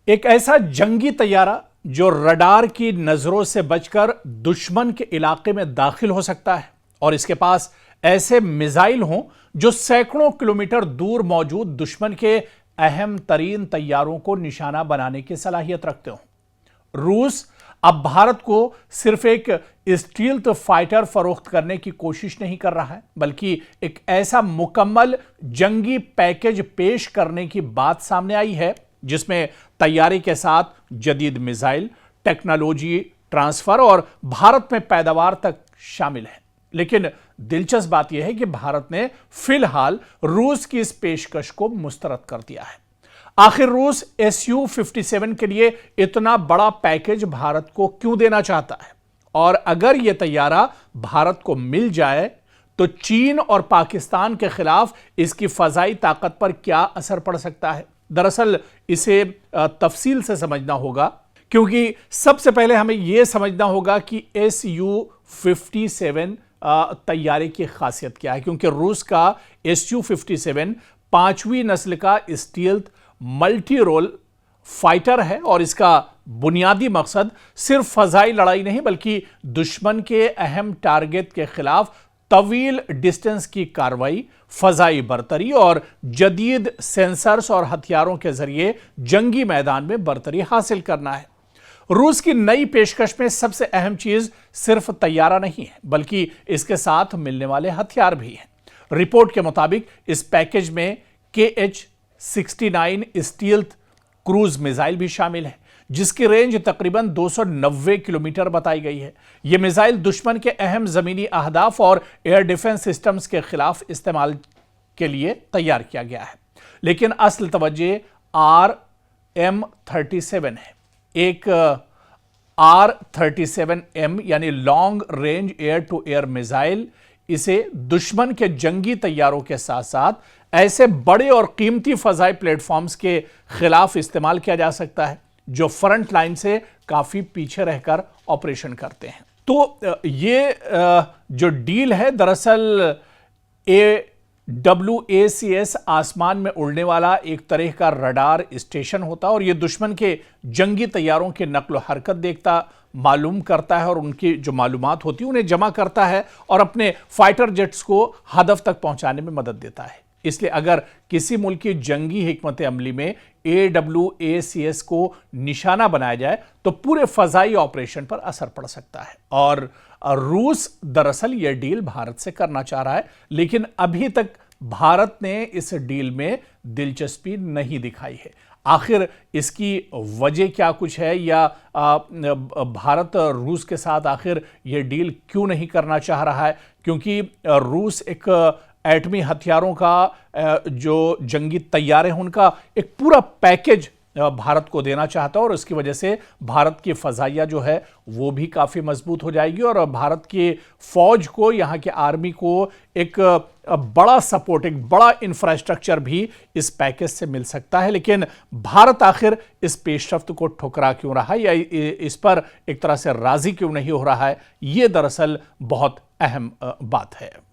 एक ऐसा जंगी तैयारा जो रडार की नजरों से बचकर दुश्मन के इलाके में दाखिल हो सकता है और इसके पास ऐसे मिसाइल हों जो सैकड़ों किलोमीटर दूर मौजूद दुश्मन के अहम तरीन तैयारों को निशाना बनाने की सलाहियत रखते हों। रूस अब भारत को सिर्फ एक स्टील्थ फाइटर फरोख्त करने की कोशिश नहीं कर रहा है, बल्कि एक ऐसा मुकम्मल जंगी पैकेज पेश करने की बात सामने आई है जिसमें तैयारी के साथ जदीद मिसाइल, टेक्नोलॉजी ट्रांसफर और भारत में पैदावार तक शामिल है। लेकिन दिलचस्प बात यह है कि भारत ने फिलहाल रूस की इस पेशकश को मुस्तरद कर दिया है। आखिर रूस Su-57 के लिए इतना बड़ा पैकेज भारत को क्यों देना चाहता है, और अगर यह तैयारा भारत को मिल जाए तो चीन और पाकिस्तान के खिलाफ इसकी फजाई ताकत पर क्या असर पड़ सकता है। दरअसल इसे तफसील से समझना होगा, क्योंकि सबसे पहले हमें यह समझना होगा कि Su-57 तैयारे की खासियत क्या है, क्योंकि रूस का Su-57 पांचवी नस्ल का स्टील्थ मल्टी रोल फाइटर है और इसका बुनियादी मकसद सिर्फ फजाई लड़ाई नहीं बल्कि दुश्मन के अहम टारगेट के खिलाफ तवील डिस्टेंस की कार्रवाई, फजाई बरतरी और जदीद सेंसर्स और हथियारों के जरिए जंगी मैदान में बरतरी हासिल करना है। रूस की नई पेशकश में सबसे अहम चीज सिर्फ तैयारा नहीं है बल्कि इसके साथ मिलने वाले हथियार भी हैं। रिपोर्ट के मुताबिक इस पैकेज में KH-69 स्टील्थ क्रूज मिसाइल भी शामिल है, जिसकी रेंज तकरीबन 290 किलोमीटर बताई गई है। यह मिसाइल दुश्मन के अहम जमीनी अहदाफ और एयर डिफेंस सिस्टम्स के खिलाफ इस्तेमाल के लिए तैयार किया गया है। लेकिन असल तवज्जो RM-37 है। एक R-37M यानी long range air to air missile, इसे दुश्मन के जंगी तैयारों के साथ साथ ऐसे बड़े और कीमती फजाई प्लेटफॉर्म्स के खिलाफ इस्तेमाल किया जा सकता है जो फ्रंट लाइन से काफी पीछे रहकर ऑपरेशन करते हैं। तो ये जो डील है, दरअसल AWACS आसमान में उड़ने वाला एक तरह का रडार स्टेशन होता है और यह दुश्मन के जंगी तैयारों की नक्ल हरकत देखता, मालूम करता है और उनकी जो मालूमात होती है उन्हें जमा करता है और अपने फाइटर जेट्स को हदफ तक पहुंचाने में मदद देता है। इसलिए अगर किसी मुल्क की जंगी हिकमत अमली में AWACS को निशाना बनाया जाए तो पूरे फजाई ऑपरेशन पर असर पड़ सकता है। और रूस दरअसल यह डील भारत से करना चाह रहा है, लेकिन अभी तक भारत ने इस डील में दिलचस्पी नहीं दिखाई है। आखिर इसकी वजह क्या कुछ है, या भारत रूस के साथ आखिर यह डील क्यों नहीं करना चाह रहा है? क्योंकि रूस एक एटमी हथियारों का जो जंगी तैयारे हैं उनका एक पूरा पैकेज भारत को देना चाहता है और इसकी वजह से भारत की फजाइया जो है वो भी काफ़ी मजबूत हो जाएगी और भारत की फौज को, यहाँ के आर्मी को एक बड़ा सपोर्ट, एक बड़ा इंफ्रास्ट्रक्चर भी इस पैकेज से मिल सकता है। लेकिन भारत आखिर इस पेशरफ्त को ठुकरा क्यों रहा है या इस पर एक तरह से राजी क्यों नहीं हो रहा है, ये दरअसल बहुत अहम बात है।